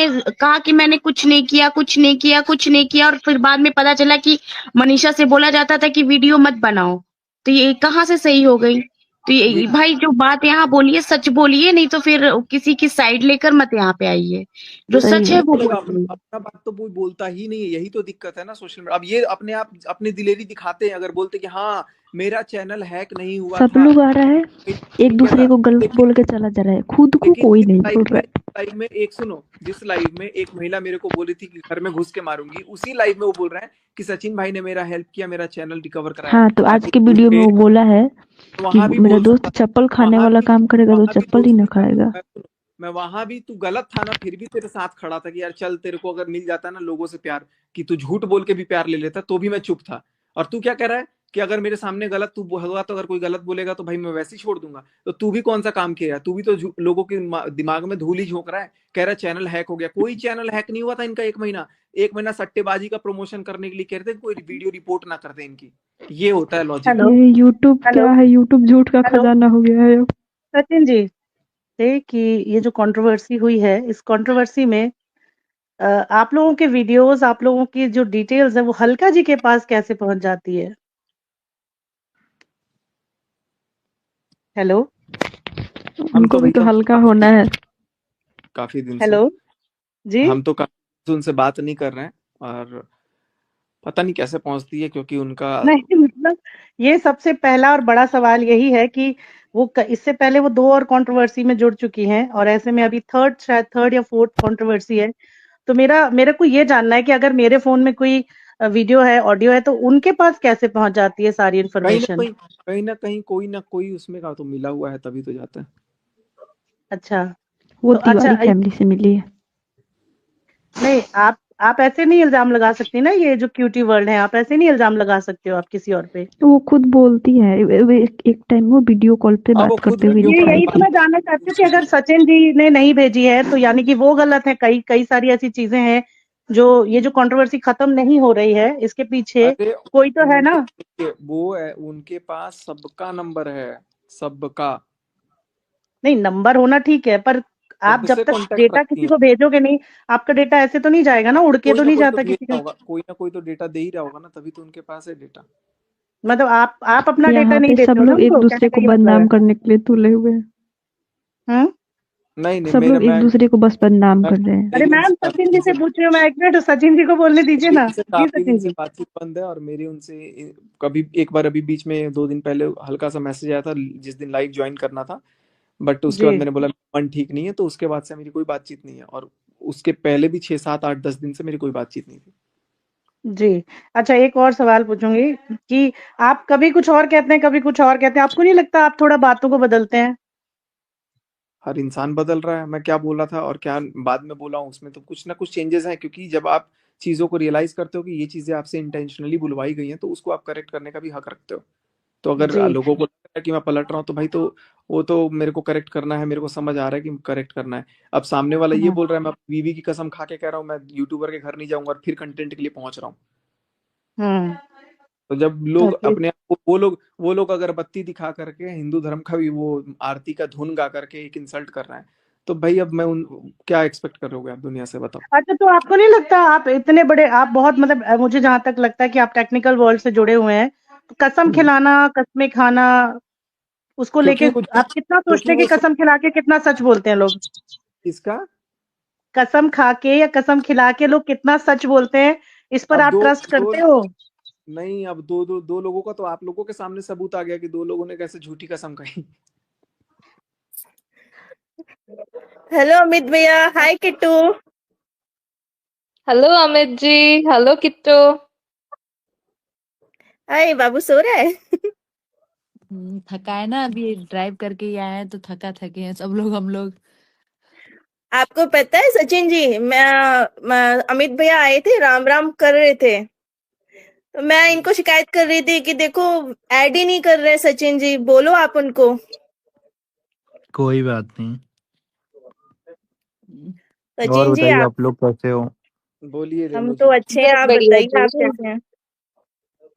कहा कि मैंने कुछ नहीं किया, कुछ नहीं किया, कुछ नहीं किया, और फिर बाद में पता चला कि मनीषा से बोला जाता था कि वीडियो मत बनाओ। तो ये कहाँ से सही हो गई? तो ये देखिए भाई जो बात यहाँ बोलिए सच बोलिए, नहीं तो फिर किसी की साइड लेकर मत यहाँ पे आइए। जो सही सच है बात। वो बोलेगा अपना बोलिए। अपना बात तो कोई बोलता ही नहीं है, यही तो दिक्कत है ना सोशल मीडिया। अब ये अपने आप अपनी दिलेरी दिखाते हैं, अगर बोलते कि हाँ मेरा चैनल हैक नहीं हुआ सब था, लोग आ रहा है, एक नहीं किया दूसरे था, को गलत लेकिन बोल के चला जा रहा है, खुद को लेकिन कोई जिस नहीं लाइव बोल रहा में है। लाइव में एक सुनो, जिस लाइव में एक महिला मेरे को बोली थी कि घर में घुस के मारूंगी, उसी लाइव में वो बोल रहा है कि सचिन भाई ने मेरा हेल्प किया, मेरा चैनल रिकवर कराया। हाँ, तो आज अरे के झूठ वीडियो में के, वो बोला है कि वहां भी मेरा बोल दोस्त सकता था, चप्पल खाने वहां वाला भी काम करेगा तो वहां भी चप्पल ही ना दोस्ती था। खाएगा। मैं वहां भी तू गलत था ना, फिर भी तेरे साथ खड़ा था कि यार चल, तेरे को अगर मिल जाता ना लोगों से प्यार, कि तू झूठ बोल के भी प्यार ले लेता, तो भी मैं चुप था। और तू क्या कह रहा है कि अगर मेरे सामने गलत तू होगा, तो अगर कोई गलत बोलेगा तो भाई मैं वैसे ही छोड़ दूंगा। तो तू भी कौन सा काम किया? तू भी तो लोगों के दिमाग में धूल ही झोंक रहा है, कह रहा है चैनल हैक हो गया। कोई चैनल हैक नहीं हुआ था इनका। एक महीना सट्टेबाजी का प्रमोशन करने के लिए कह रहे थे, कोई वीडियो रिपोर्ट ना करते इनकी। ये होता है लॉजिक। हेलो। ये यूट्यूब हेलो। क्या है, यूट्यूब झूठ का हेलो खजाना हो गया है अब। सचिन जी, थे कि ये जो कंट्रोवर्सी हुई है, इस कंट्रोवर्सी में आप लोगों के वीडियोस, आप लोगों की जो डिटेल्स है वो हल्का जी के पास कैसे पहुंच जाती है? हेलो। हम उनको तो भी तो भैया हल्का होना है। काफी दिन से, हेलो जी। हम तो काफी दिन से उनसे बात नहीं कर रहे हैं, और पता नहीं कैसे पहुंचती है, क्योंकि उनका नहीं मतलब ये सबसे पहला और बड़ा सवाल यही है कि इससे पहले वो दो और कंट्रोवर्सी में जुड़ चुकी हैं, और ऐसे में अभी थर्ड, शायद थर्ड या फोर्थ कंट्रोवर्सी है। तो मेरे को ये जानना है कि अगर मेरे फोन में कोई वीडियो है, ऑडियो है, तो उनके पास कैसे पहुंच जाती है सारी इन्फॉर्मेशन? कोई ना कोई उसमें का तो मिला हुआ है, तभी तो जाता है। अच्छा। वो तो अच्छा तिवारी फैमिली से मिली है। नहीं, आप ऐसे नहीं इल्जाम लगा सकती ना, ये जो क्यूटी वर्ल्ड है, आप ऐसे नहीं इल्जाम लगा सकते हो आप किसी और पे। तो वो खुद बोलती है, एक टाइम वो वीडियो कॉल पे हाँ वो बात खुद करते हुए वीडियो ये कॉल दिखाई यही पे तो बात थी। मैं जानना चाहती हूँ कि अगर सचिन जी ने नहीं भेजी है तो यानी कि वो गलत है। कई कई सारी ऐसी चीजें हैं जो, ये जो कंट्रोवर्सी खत्म नहीं हो रही है, इसके पीछे अरे कोई तो है उनके ना। वो है, उनके पास सबका नंबर है, सबका। नहीं, नंबर होना ठीक है, पर आप जब सबसे तक कांटेक्ट डेटा रखती किसी है। को भेजोगे नहीं, आपका डेटा ऐसे तो नहीं जाएगा ना, उड़ के कोई तो ना नहीं कोई तो जाता भेज किसी रहा का। होगा, कोई ना कोई तो डेटा दे ही रहा होगा ना, तभी तो उनके पास है डेटा। मतलब आप अपना डेटा यहाँ नहीं पे देते सब हो ना लोग एक उनको, कहने दूसरे का को ये मतलब है। बदनाम करने के लिए तुले हुए हैं। हम्म। नहीं नहीं, सब मेरा लोग एक दूसरे को बस बदनाम कर रहे हैं। अरे मेरी मैम, उनसे सचिन काफी जी दिन से से पूछ रही हूँ मैं, एक मिनट सचिन जी को बोलने दीजिए मेरी ना। उनसे जी काफी दिन सचिन से जी। बातचीत बंद है, और मेरी उनसे कभी एक बार अभी बीच में 2 दिन पहले हल्का सा मैसेज आया था, जिस दिन लाइव ज्वाइन करना था। बट उसके जी बाद मैंने बोला मन ठीक नहीं है, तो उसके बाद से मेरी कोई बातचीत नहीं है, और उसके पहले भी 6 7 8 10 दिन से मेरी कोई बातचीत नहीं थी। जी। अच्छा, एक और सवाल पूछूंगी कि आप कभी कुछ और कहते हैं, कभी कुछ और कहते हैं, आपको नहीं लगता आप थोड़ा बातों को बदलते हैं? हर इंसान बदल रहा है, मैं क्या बोला था और क्या बाद में बोला हूँ, उसमें तो कुछ ना कुछ चेंजेस हैं, क्योंकि जब आप चीजों को रियलाइज करते हो कि ये चीजें आपसे इंटेंशनली बुलवाई गई हैं, तो उसको आप करेक्ट करने का भी हक रखते हो। तो अगर जी। लोगों को लगता है कि मैं पलट रहा हूँ, तो भाई तो वो तो मेरे को करेक्ट करना है, मेरे को समझ आ रहा है कि करेक्ट करना है। अब सामने वाला ये हम्म। बोल रहा है, मैं बीवी की कसम खा के कह रहा हूँ मैं यूट्यूबर के घर नहीं जाऊंगा, और फिर कंटेंट के लिए पहुंच रहा हूँ। हम्म। तो जब लोग ओके। अपने आप को, वो लोग अगरबत्ती दिखा करके हिंदू धर्म का भी वो आरती का धुन गा करके एक इंसल्ट कर रहे हैं, तो भाई अब मैं उन क्या एक्सपेक्ट करोगे आप दुनिया से, बताओ। अच्छा, तो आपको नहीं लगता आप इतने बड़े, आप बहुत मतलब मुझे जहां तक लगता है कि आप टेक्निकल वर्ल्ड से जुड़े हुए हैं, तो कसम हम्म। खिलाना, कस्में खाना, उसको लेके क्योंकि वो आप कितना क्योंकि सोचते हैं कि वो कसम खिला के कितना सच बोलते हैं लोग? इसका कसम खा के या कसम खिला के लोग कितना सच बोलते हैं, इस पर अब आप दो ट्रस्ट दो करते हो? नहीं, अब दो लोगों का तो आप लोगों के सामने सबूत आ गया कि दो लोगों ने कैसे झूठी कसम कही। हेलो अमित भैया, हाय किट्टू। हेलो अमित जी। हेलो किट्टू। हाय, बाबू सो रहा है। थका है ना, अभी ड्राइव करके ही आए हैं तो थका थके हैं सब लोग, हम लोग। आपको पता है सचिन जी, मैं अमित भैया आए थे, राम राम कर रहे थे, तो मैं इनको शिकायत कर रही थी कि देखो ऐड ही नहीं कर रहे सचिन जी, बोलो आप उनको। कोई बात नहीं। और सचिन जी बताइए आप, आप लोग कैसे हो? बोलिए हम रेणु तो जी। अच्छे हैं, बहुत आप बढ़िया बताइए आप जी। कैसे हैं।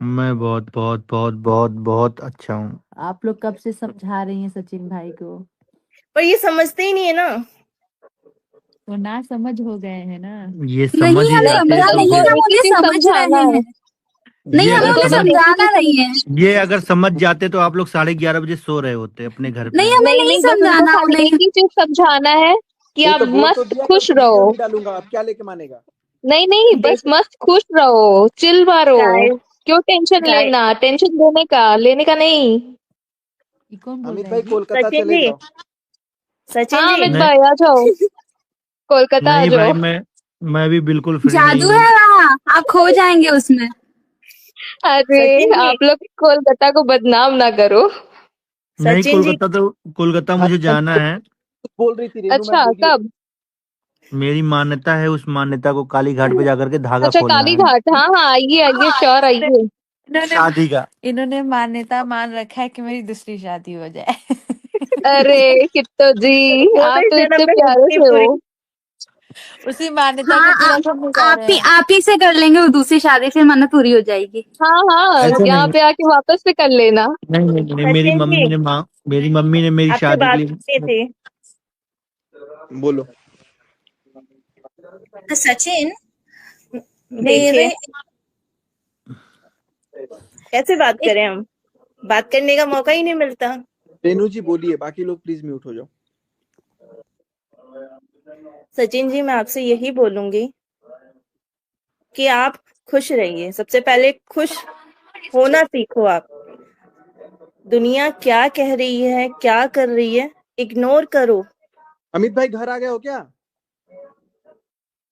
मैं बहुत बहुत बहुत बहुत बहुत अच्छा हूँ। आप लोग कब से समझा रही हैं सचिन भाई को? पर ये समझते ही नहीं है ना। वो ना समझ हो गए हैं ना। ये समझ नहीं ही हम जाते नहीं, हैं समझ तो नहीं, फिर हम उन्हें समझ समझाना रहे है। हैं। नहीं ये हमें अगर उन्हें समझ समझाना नहीं है। ये अगर समझ जाते तो आप लोग 11:30 बजे सो रहे होते अपने घर नहीं पे। हमें नहीं नहीं नहीं, बस उनको समझाना खाली उन्हें। एक ही चीज समझाना है कि ये आप तो बोल तो मस्त दिया, खुश कल तो वीडियो रहो। भी डालूंगा, अब क्या लेके मानेगा? नहीं नहीं, बस देख मस्त खुश रहो, चिल मारो। गाइस क्यों टेंशन गाइस लेना? टेंशन लेने का नहीं। ये कौन बोल अमित रहा भाई है जी? कोलकाता सचिन चले जी जाओ। सचिन हाँ जी अमित नहीं भाई आ जाओ, कोलकाता आ नहीं भाई, जाओ। मैं भी बिल्कुल फ्री नहीं जादू हूँ। है वहाँ, आप खो जाएंगे उसमें। अरे सचिन जी आप लोग कोलकाता को बदनाम ना करो। नहीं, सचिन जी कोलकाता हाँ, मुझे जाना है। कुछ बोल रही थी रेनू मैम, अच्छा बोलिए। कब? मेरी मान्यता है, उस मान्यता को काली घाट पे जाकर के धागा अच्छा खोलना काली है। घाट, हाँ हाँ आइए आइए, श्योर आइए। इन्होंने शादी का। इन्होंने मान्यता मान रखा है कि मेरी दूसरी शादी हो जाए। अरे किट्टू जी, वो तो आप इस तो जन्म इतने में प्यारे होगी से पूरी। हो। उसी मान्यता को हाँ पूरा करने जा रहे हैं। आप ही से कर लेंगे वो दूसरी शादी, फिर मन्नत पूरी हो जाएगी। हाँ हाँ, ऐसे यहाँ नहीं, पे आके वापस से कर लेना। नहीं, सचिन जी मेरी मम्मी ने मेरी आपसे शादी के बात करनी लिए। थी। बोलो। सचिन देखिए मेरे कैसे बात एक करें हम, बात करने का मौका ही नहीं मिलता। रेनू जी बोलिए, बाकी लोग प्लीज म्यूट हो जाओ। सचिन जी मैं आपसे यही बोलूंगी कि आप खुश रहिए। सबसे पहले खुश होना सीखो आप। दुनिया क्या कह रही है, क्या कर रही है, इग्नोर करो। अमित भाई घर आ गए हो क्या?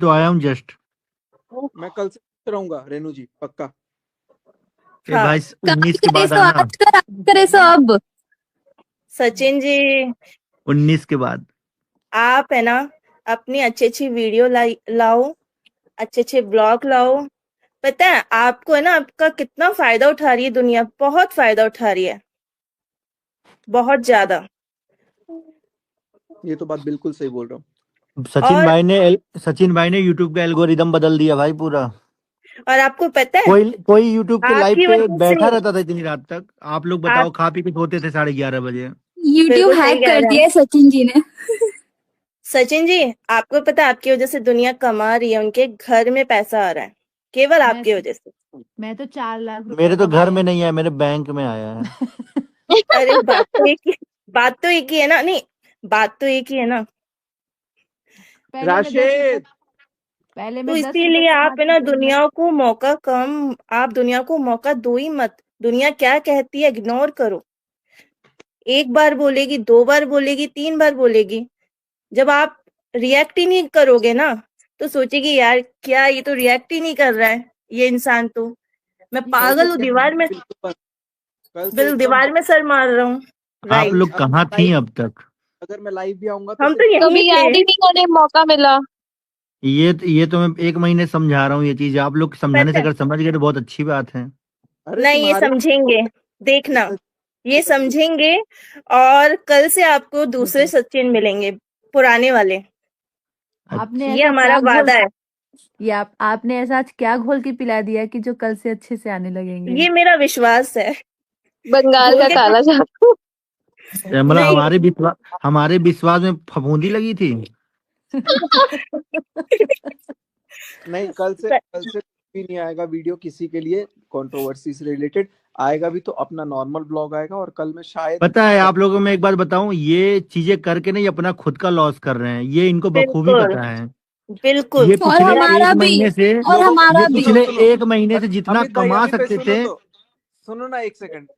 तो आया हूँ जस्ट। मैं कल से रहूंगा रेनू जी, पक्का। ए हाँ भाई, आज 19 के करे बाद सो आना। आज करे सो अब। सचिन जी 19 के बाद। आप है ना अपनी अच्छी अच्छी वीडियो लाओ, अच्छे अच्छे ब्लॉग लाओ। पता है आपको है ना, आपका कितना फायदा उठा रही है दुनिया, बहुत फायदा उठा रही है, बहुत ज्यादा। ये तो बात बिल्कुल सही बोल रहा हूँ। और सचिन भाई ने यूट्यूब का एल्गोरिदम बदल दिया भाई पूरा। आपको पता है कोई यूट्यूब के लाइव आपकी पे वजह बैठा से रहता था इतनी रात तक। आप लोग आप बताओ, खा पी के सोते थे 11:30 बजे। यूट्यूब बिल्कुल सही हैक कह कर रहे हैं दिया है सचिन जी ने। सचिन जी। आपको पता है आपकी वजह से दुनिया कमा रही है, उनके घर में पैसा आ रहा है केवल मैं आपकी वजह से। मैं तो 4 लाख रुपए मेरे तो घर कमाया में है। नहीं आया, मेरे बैंक में आया है। अरे बात तो एक ही है ना। नहीं बात तो एक ही है ना। पहले मैं 10 रुपए राशिद पहले तो मैं 10 रुपए इसीलिए आप है कमाती ना थी। दुनिया को मौका कम, आप दुनिया को मौका दो ही मत। दुनिया क्या कहती है इग्नोर करो। एक बार बोलेगी, 2 बार बोलेगी, 3 बार बोलेगी। जब आप रिएक्ट ही नहीं करोगे ना तो सोचेगी यार क्या ये तो रिएक्ट ही नहीं कर रहा है ये इंसान, तो मैं कल से पागल हूँ, दीवार में बिल्कुल बंद। कल से एकदम दीवार में सर मार रहा हूँ। आप राइट। लोग कहाँ थी अब तक? अगर मैं लाइव भी आऊंगा तो हम सिर्फ तो यहीं कभी थे। ऐड ही नहीं करने मौका मिला। ये तो मैं 1 महीने समझा रहा हूँ ये चीज। आप लोग समझाने से पता है अगर समझ गए तो बहुत अच्छी बात है। अरे नहीं, ये तुम्हारे समझेंगे, देखना ये समझेंगे। और कल से आपको दूसरे सचिन मिलेंगे, पुराने वाले। आपने ये ऐसा हमारा क्या घोल वादा है। ये आपने ऐसा आज क्या घोल के पिला दिया कि जो कल से अच्छे से आने लगेंगे? ये मेरा विश्वास है। बंगाल घोल का के काला जादू। मतलब नहीं हमारे विश्वास में फफूंदी लगी थी। नहीं, कल से भी नहीं आएगा वीडियो किसी के लिए कंट्रोवर्सी से रिलेटेड। आएगा भी तो अपना नॉर्मल ब्लॉग आएगा। और कल में शायद पता है आप लोगों में एक बात बताऊं, ये चीजें करके नहीं अपना खुद का लॉस कर रहे हैं, ये इनको बखूबी बिल्कुल पता है। बिल्कुल ये और पिछले मेरा हमारा एक भी महीने से और लोगों हमारा ये भी पिछले सुनो 1 महीने से जितना अमित भाई कमा सकते सुनो थे। तो सुनो ना एक सेकंड।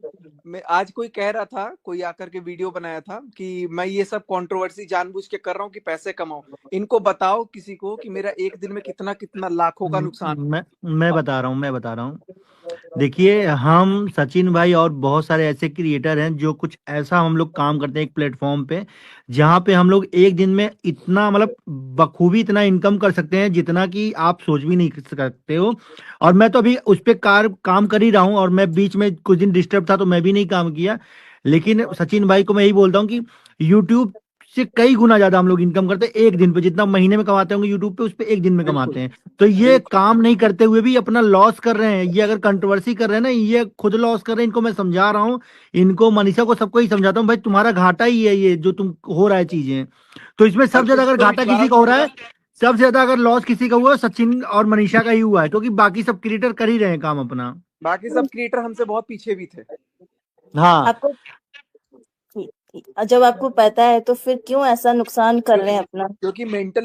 मैं आज कोई कह रहा था, कोई आकर के वीडियो बनाया था कि मैं ये सब कंट्रोवर्सी जानबूझ के कर रहा हूँ कि पैसे कमाऊं। इनको बताओ किसी को कि मेरा एक दिन में कितना कितना लाखों का नुकसान। मैं बता रहा हूँ। देखिए, हम सचिन भाई और बहुत सारे ऐसे क्रिएटर हैं जो कुछ ऐसा हम लोग काम करते हैं एक प्लेटफॉर्म पे, जहाँ पे हम लोग एक दिन में इतना मतलब बखूबी इतना इनकम कर सकते हैं जितना कि आप सोच भी नहीं सकते हो। और मैं तो अभी उस पे काम कर ही रहा हूँ। और मैं बीच में कुछ दिन डिस्टर्ब था तो मैं भी नहीं काम किया। लेकिन सचिन भाई को मैं यही बोलता हूँ कि यूट्यूब उससे कई गुना ज्यादा हम लोग इनकम करते हैं एक दिन पे, जितना महीने में कमाते होंगे यूट्यूब पे उस पे एक दिन में कमाते हैं। तो ये बिल्कुल। काम नहीं करते हुए भी अपना लॉस कर रहे हैं। ये अगर कंट्रोवर्सी कर रहे हैं ना, ये खुद लॉस कर रहे हैं। इनको मैं समझा रहा हूँ, इनको मनीषा को सबको ही समझाता हूँ, भाई तुम्हारा घाटा ही है ये जो तुम हो रहा है चीजें। तो इसमें और सबसे ज्यादा अगर तुझको घाटा किसी विश्वास का हो रहा है, होगा, सबसे ज्यादा अगर लॉस किसी का हुआ है, सचिन और मनीषा का ही हुआ है, क्योंकि बाकी सब क्रिएटर कर ही रहे हैं काम अपना। बाकी सब क्रिएटर हमसे बहुत पीछे भी थे। हाँ आपको ठीक ठीक, जब आपको पता है तो फिर क्यों ऐसा नुकसान कर रहे हैं अपना? क्योंकि मेंटल